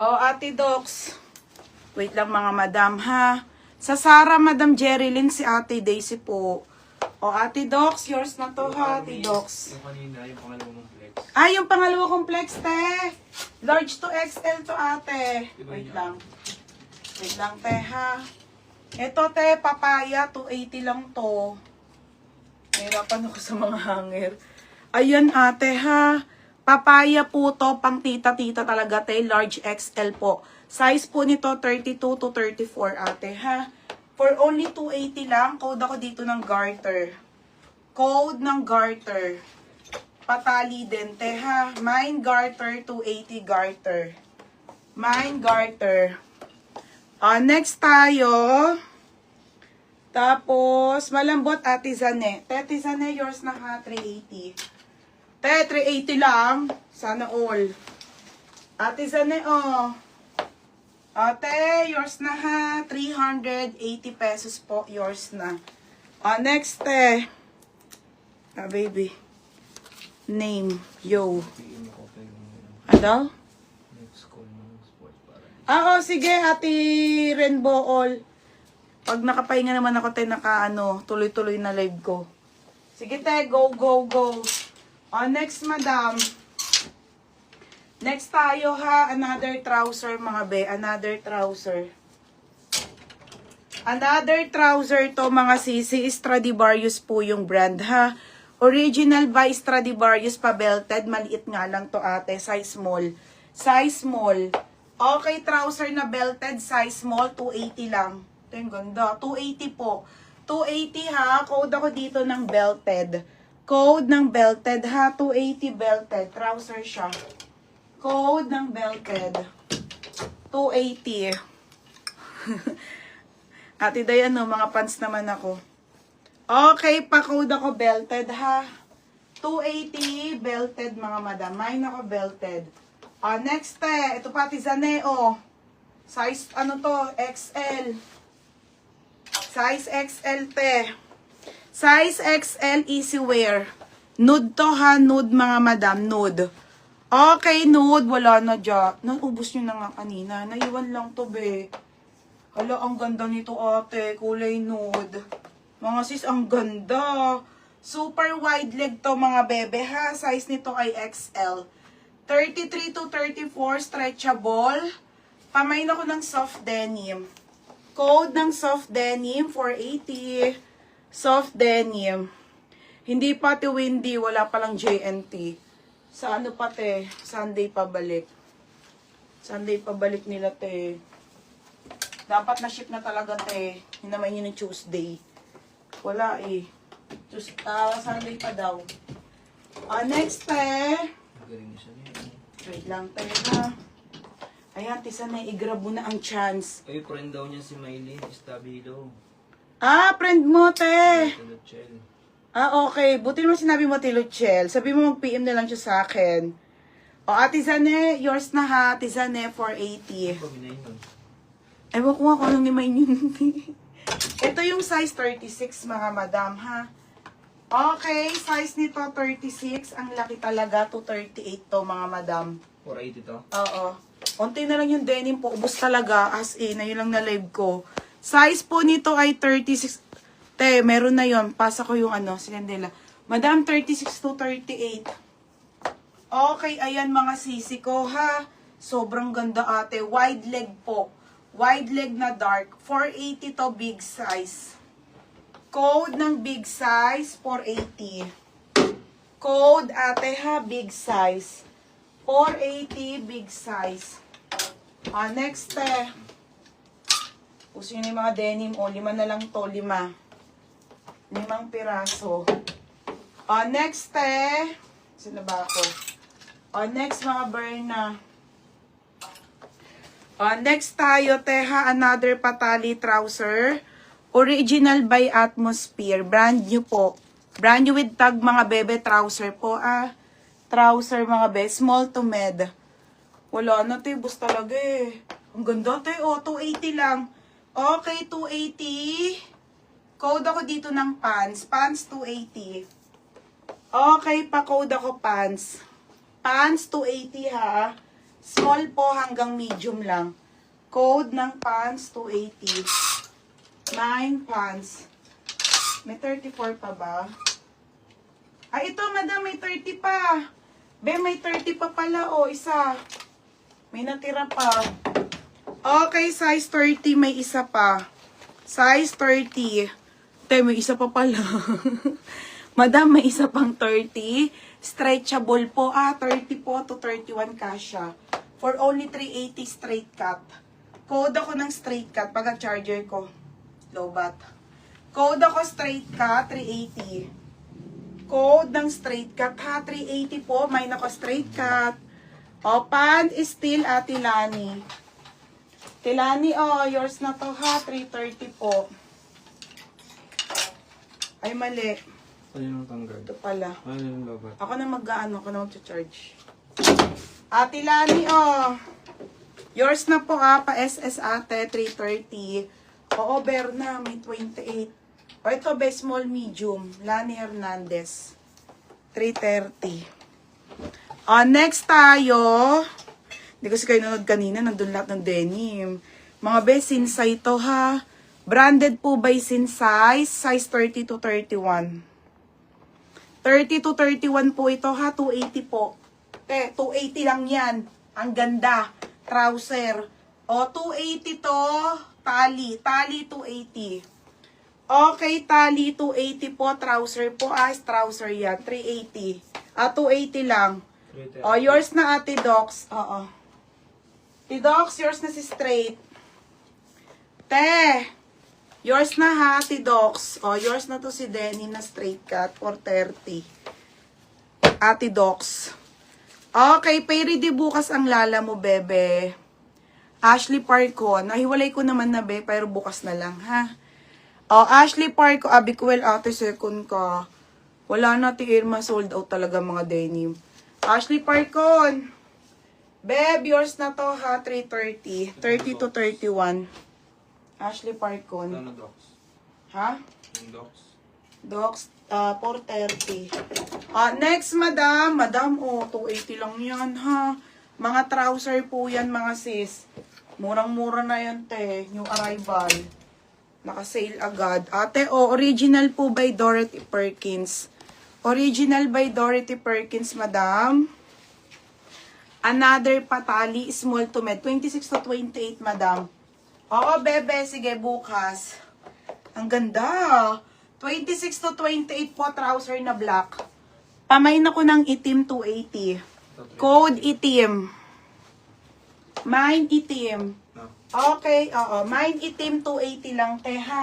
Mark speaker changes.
Speaker 1: Oh, Ate Docs. Wait lang mga madam ha. Sa Sara, Madam Jerilyn, si Ate Daisy po. O, Ate Docs, yours na to ha, Ate Docs.
Speaker 2: Yung kanina, yung pangalawang flex.
Speaker 1: Ah, yung pangalawa kong flex, te. Large to XL to, ate. Wait lang. Wait lang, te, ha. Ito, te, papaya, 280 lang to. Nahirapan ako sa mga hanger. Ayan, ate, ha. Papaya po to, pang tita-tita talaga, te. Large XL po. Size po nito, 32 to 34, ate, ha. For only 280 lang, code ako dito ng garter. Code ng garter. Patali din, te, ha. Mine garter, 280 garter. Mine garter. Next tayo. Tapos, malambot, Ate Zane. Te, Ate Zane, yours na ha, 380. Te, 380 lang. Sana all. Ate Zane, oh. Ate, yours na ha. 380 pesos po. Yours na. Next, te. Baby. Name. Yo. Ano?
Speaker 2: Next call ng sports para.
Speaker 1: Oo, sige, Ate Rainbow All. Pag nakapahinga naman ako, te, tuloy-tuloy na live ko. Sige, te, go, go, go. Next, madam. Next tayo, ha. Another trouser, mga be. Another trouser. Another trouser to, mga sisi. Stradivarius po yung brand, ha. Original by Stradivarius pa belted. Maliit nga lang to, ate. Size small. Size small. Okay, trouser na belted. Size small. 280 lang. Ito yung ganda. 280 po. 280 ha. Code ako dito ng belted. Code ng belted ha. 280 belted. Trouser siya. Code ng belted. 280. Ate Dayan, no, mga pants naman ako. Okay, pa-code ako belted ha. 280 belted mga madam. Mine ako belted. Next ito pati Zaneo. Size ano to? XL. Size XL te. Size XL easy wear. Nude to ha, nude mga madam, nude. Okay, nude, wala na dyan. Naubos nyo na nga kanina. Naiwan lang to be. Hala, ang ganda nito ate. Kulay nude. Mga sis, ang ganda. Super wide leg to mga bebe ha. Size nito ay XL. 33 to 34 stretchable. Pamain ako ng soft denim. Code ng soft denim 480. Soft denim. Hindi pati windy, wala palang JNT. Sa ano pati, Sunday pabalik. Sunday pabalik nila te. Dapat na ship na talaga te. Hinamay nyo ng Tuesday. Wala eh. Sunday pa daw. Next te.
Speaker 2: Magaling na siya niya.
Speaker 1: Wait lang tayo ha. Ayan, tisa na, i-grab mo na ang chance.
Speaker 2: Ay, friend daw niya si Maylin, Estabilo.
Speaker 1: Friend mo, te.
Speaker 2: Chel.
Speaker 1: Okay. Buti naman sinabi mo, Tiluchel. Sabi mo, mag-PM na lang siya sa akin. Ate Zane, yours na ha. Ate Zane, 480.
Speaker 2: Paminayin nun.
Speaker 1: Ewan ko nga kung anong nimayin yun. Ito yung size 36, mga madam, ha. Okay, size nito 36. Ang laki talaga, 238 to, mga madam.
Speaker 2: 480 to?
Speaker 1: Oo. Unti na lang yung denim po. Ubus talaga. As in, ayun lang na live ko. Size po nito ay 36. Te, meron na yon. Pasa ko yung sinandela. Madam, 36 to 38. Okay, ayan mga sisi ko ha. Sobrang ganda ate. Wide leg po. Wide leg na dark. 480 to big size. Code ng big size, 480. Code ate ha, big size. 480 big size. Next Gusto nyo yung mga denim. 5 na lang to, 5. 5 piraso. Next sino ba ako? Next mga Berna. Next tayo ha, another patali trouser. Original by Atmosphere. Brand new po. Brand new with tag mga bebe trouser po trouser mga be, small to med. Wala na te, bus talaga eh. Ang ganda te, 280 lang. Okay, 280. Code ako dito ng pants. Pants 280. Okay, pa-code ako pants. Pants 280 ha. Small po hanggang medium lang. Code ng pants, 280. 9 pants. May 34 pa ba? Ay, ito, madam, may 30 pa. Be, may 30 pa pala, o, isa. May natira pa. Okay, size 30, may isa pa. Size 30. Te, may isa pa pala. Madam, may isa pang 30. Stretchable po. 30 po to 31 kasha. For only 380 straight cut. Code ako ng straight cut. Pag-charger ko. Lobat. Code ako straight cut, 380. Code ng straight cut ha, 380 po. May nako straight cut. O, pant is still Tilani. Tilani, yours na to ha, 330 po. Ay, mali.
Speaker 2: Ano yung tanggal?
Speaker 1: Ito pala.
Speaker 2: Ano yung lobat?
Speaker 1: Ako na mag-ano, ako na mag-charge. Tilani, yours na po pa SS ate, 330. Oo, Berna, may 28. O, ito, be, small, medium. Lani Hernandez. 330. Next tayo. Hindi kasi kayo nanood kanina. Nandun lahat ng denim. Mga be, Sinsay to ha. Branded po by Sinsay. Size 30 to 31. 30 to 31 po ito ha. 280 po. 280 lang yan. Ang ganda. Trouser. O, 280 to. Tali. Tali 280. Okay, tali 280 po. Trouser po. Trouser yan. 380. 280 lang. O, yours na Ate Docs. Oo. Ate Docs, yours na si straight. Te. Yours na ha, Ate Docs. O, yours na to si Denny na straight cut. 430. Ate Docs. Okay, pay ready bukas ang lala mo, bebe. Ashley Parco. Nahiwalay ko naman na, be, pero bukas na lang, ha? Ashley Parco, Abiquel, ate, second ka. Wala na, Irma, sold out talaga mga denim. Ashley Parco. Beb, yours na to, ha? 330. 30 to 31. Ashley Parco.
Speaker 2: Ano docs?
Speaker 1: Ha?
Speaker 2: Yung docs?
Speaker 1: Docs, 430. Next, madam. Madam, 280 lang yan, ha? Mga trouser po yan, mga sis. Murang-mura na yan, te. New arrival. Naka-sale agad. Ate, original po by Dorothy Perkins. Original by Dorothy Perkins, madam. Another patali, small to med. 26 to 28, madam. Oo, bebe. Sige, bukas. Ang ganda. 26 to 28 po, trouser na black. Pamain ako ng itim 280. Code itim. Mine itim.
Speaker 2: No.
Speaker 1: Okay, Mine itim 280 lang, te, ha?